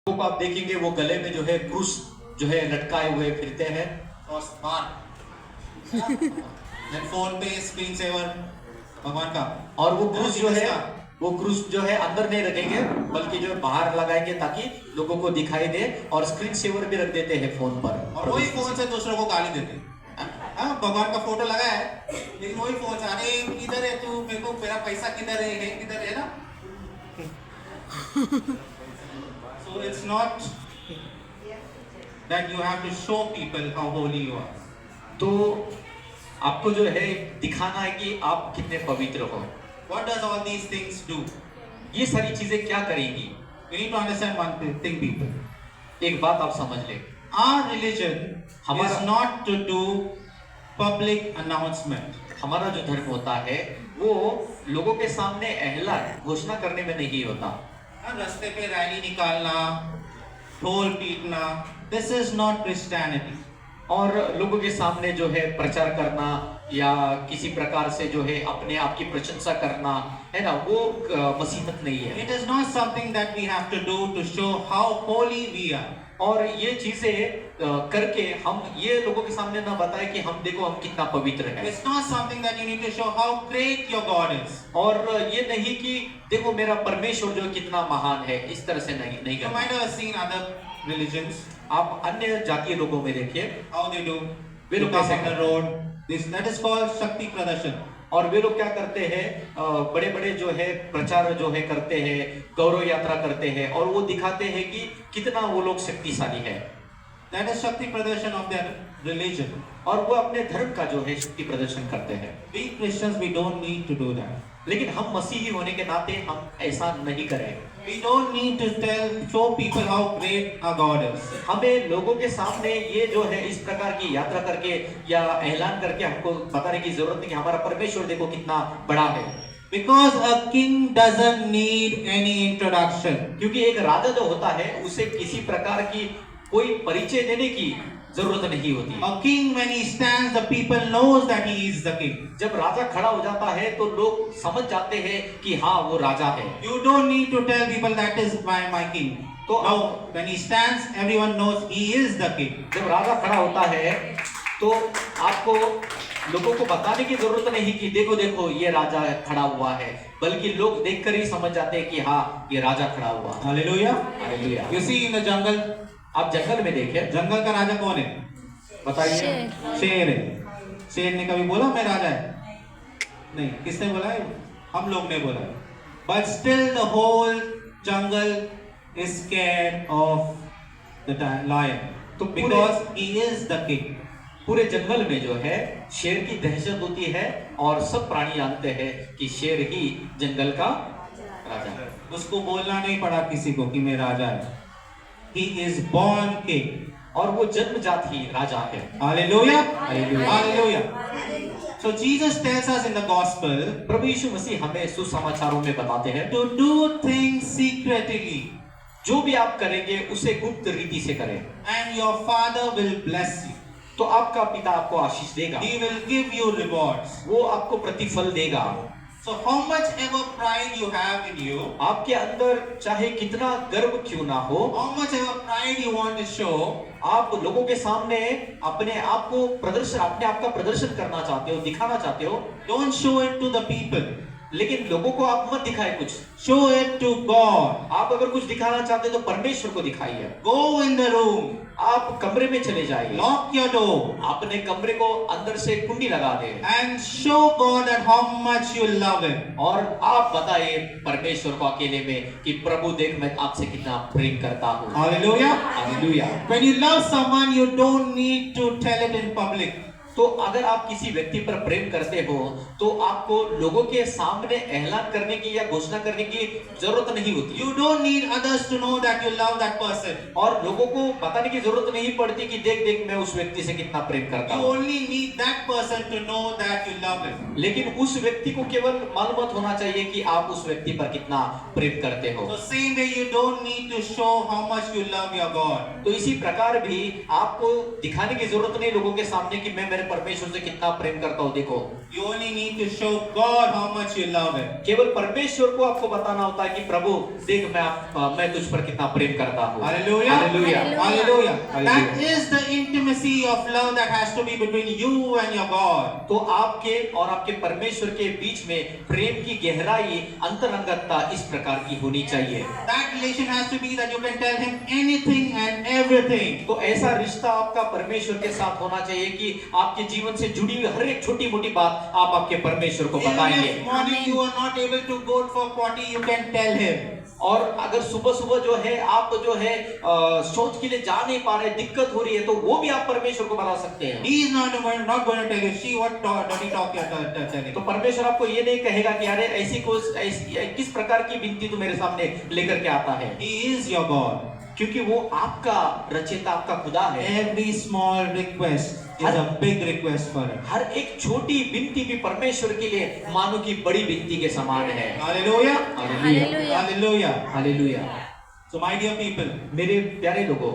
को आप देखेंगे वो गले में जो है क्रूस जो है लटकाए हुए फिरते हैं और स्मार्ट देन फोन पे स्क्रीन सेवर भगवान का और वो क्रूस जो है इसका। वो क्रूस जो है अंदर नहीं रखेंगे बल्कि जो है बाहर लगाएंगे ताकि लोगों को दिखाई दे और स्क्रीन सेवर भी रख देते हैं फोन पर और वही फोन से दूसरों को गाली देते हाँ भगवान का फोटो लगा है लेकिन वही फोन से अरे किधर है तू मेरे को मेरा पैसा किधर है किधर है ना so it's not that you have to show people how holy you are. तो आपको जो है दिखाना है कि आप कितने पवित्र हो। What does all these things do? ये सारी चीजें क्या करेंगी? You need to understand one thing, people. एक बात आप समझ ले, Our religion is not to do public announcement. हमारा जो धर्म होता है वो लोगों के सामने ऐलान घोषणा करने में नहीं होता। रास्ते पे रैली निकालना, ढोल पीटना, this is not Christianity. और लोगों के सामने जो है प्रचार करना या किसी प्रकार से जो है अपने आप की प्रशंसा करना है ना, वो मसीहत नहीं है। It is not something that we have to do to show how holy we are. और ये चीजें करके हम ये लोगों के सामने ना बताएं कि हम देखो हम कितना पवित्र हैं। It's not something that you need to show how great your God is. और ये नहीं कि देखो मेरा परमेश्वर जो कितना महान है, इस तरह से नहीं You करना। might have seen other religions, आप अन्य जातीय लोगों में देखिए how they do. वे लोग Look up कैसे on the road. That is called शक्ति प्रदर्शन. और वे लोग क्या करते हैं, बड़े बड़े जो है प्रचार जो है करते हैं, गौरव यात्रा करते हैं और वो दिखाते हैं कि कितना वो लोग शक्तिशाली है। That is शक्ति प्रदर्शन of their religion. और वो अपने धर्म का जो है शक्ति प्रदर्शन करते हैं। We Christians, we don't need to do that. लेकिन हम मसीही होने के नाते हम ऐसा नहीं करें। We don't need to show people how great our God is. हमें लोगों के सामने ये जो है इस प्रकार की यात्रा करके या ऐलान करके हमको बताने की जरूरत नहीं कि हमारा परमेश्वर देखो कितना बड़ा है। Because a king doesn't need any introduction. क्योंकि एक राजा जो होता है उसे किसी प्रकार की कोई परिचय देने की जरूरत नहीं होती। A king, when he stands, the people knows that he is the king. जब राजा खड़ा हो जाता है तो लोग समझ जाते हैं कि हाँ वो राजा है। You don't need to tell people that is my king. तो Now, when he stands, everyone knows he is the king. जब राजा खड़ा होता है तो आपको लोगों को बताने की जरूरत नहीं कि देखो देखो ये राजा खड़ा हुआ है, बल्कि लोग देखकर ही समझ जाते हैं कि हाँ ये राजा खड़ा हुआ। Hallelujah. Hallelujah. You see in the jungle, आप जंगल में देखें, जंगल का राजा कौन है? बताइए। शेर है। शेर ने कभी बोला मैं राजा है? नहीं, किसने बोला है? हम लोग ने बोला है। But still the whole jungle is scared of the lion. तो Because he is the king. पूरे जंगल में जो है शेर की दहशत होती है और सब प्राणी जानते हैं कि शेर ही जंगल का राजा है। उसको बोलना नहीं पड़ा किसी को कि मैं राजा है। He is born king. और वो जन्मजात ही राजा है। Hallelujah. Hallelujah. Hallelujah. So Jesus tells us in the gospel प्रभु यीशु मसीह हमें सुसमाचारों में बताते हैं to do things secretly, जो भी आप करेंगे उसे गुप्त रीति से करें and your Father will bless you. तो आपका पिता आपको आशीष देगा, He will give you rewards. वो आपको प्रतिफल देगा। So how much ever pride you have in you, आपके अंदर चाहे कितना गर्व क्यों ना हो, how much ever pride you want to show, आप लोगों के सामने अपने आप को अपने आप का प्रदर्शन करना चाहते हो, दिखाना चाहते हो, don't show it to the people. लेकिन लोगों को आप मत दिखाए कुछ। Show it to God. आप अगर कुछ दिखाना चाहते हो तो परमेश्वर को दिखाइए। Go in the room. आप कमरे में चले जाइए, Lock your door. अपने कमरे को अंदर से कुंडी लगा दे And show God that how much you love Him. और आप बताइए परमेश्वर को अकेले में कि प्रभु देख मैं आपसे कितना प्रेम करता हूँ। Hallelujah. Hallelujah. When you love someone, you don't need to tell it in public. तो अगर आप किसी व्यक्ति पर प्रेम करते हो तो आपको लोगों के सामने ऐलान करने की या घोषणा करने की जरूरत नहीं होती। You don't need others to know that you love that person. और लोगों को बताने की जरूरत नहीं पड़ती कि देख देख मैं उस व्यक्ति से कितना प्रेम करता You हूँ। only need that person to know that you love him. लेकिन उस व्यक्ति को केवल मालूम होना चाहिए कि आप उस व्यक्ति पर कितना प्रेम करते हो। So same way you don't need to show how much you love your God. तो इसी प्रकार भी आपको दिखाने की जरूरत नहीं लोगों के सामने कि मैं मेरे मैं परमेश्वर से कितना प्रेम करता हूँ देखो। You only need to show God how much you love Him. केवल परमेश्वर को आपको बताना होता है कि प्रभु देख मैं तुझ पर कितना प्रेम करता हूँ। Hallelujah. Hallelujah. Hallelujah. Hallelujah. That is the intimacy of love that has to be between you and your God. तो आपके और आपके परमेश्वर के बीच में प्रेम की गहराई, अंतरंगता इस प्रकार की होनी चाहिए। That relation has to be that you can tell Him anything and everything. तो ऐसा रिश्ता आपका परमेश्वर के साथ होना चाहिए कि आपके जीवन से जुड़ी हुई हर एक छोटी मोटी बात आप आपके परमेश्वर को Even बताएंगे। if morning you are not able to go for potty, you can tell Him. और अगर सुबह सुबह जो है आप जो है शौच के लिए जा नहीं पा रहे, दिक्कत हो रही है, तो वो भी आप परमेश्वर को बता सकते हैं। He is not going to tell you, see what dirty talk you are telling. तो परमेश्वर आपको ये नहीं कहेगा कि अरे किस प्रकार की विनती तू मेरे सामने लेकर के आता है। He is your God. क्योंकि वो आपका रचयिता, आपका खुदा है। Every small request is a big request for Him. हर एक छोटी विनती भी परमेश्वर के लिए मानो की बड़ी विनती के समान है। Hallelujah. Hallelujah, Hallelujah. Hallelujah. So my dear people, मेरे प्यारे लोगों,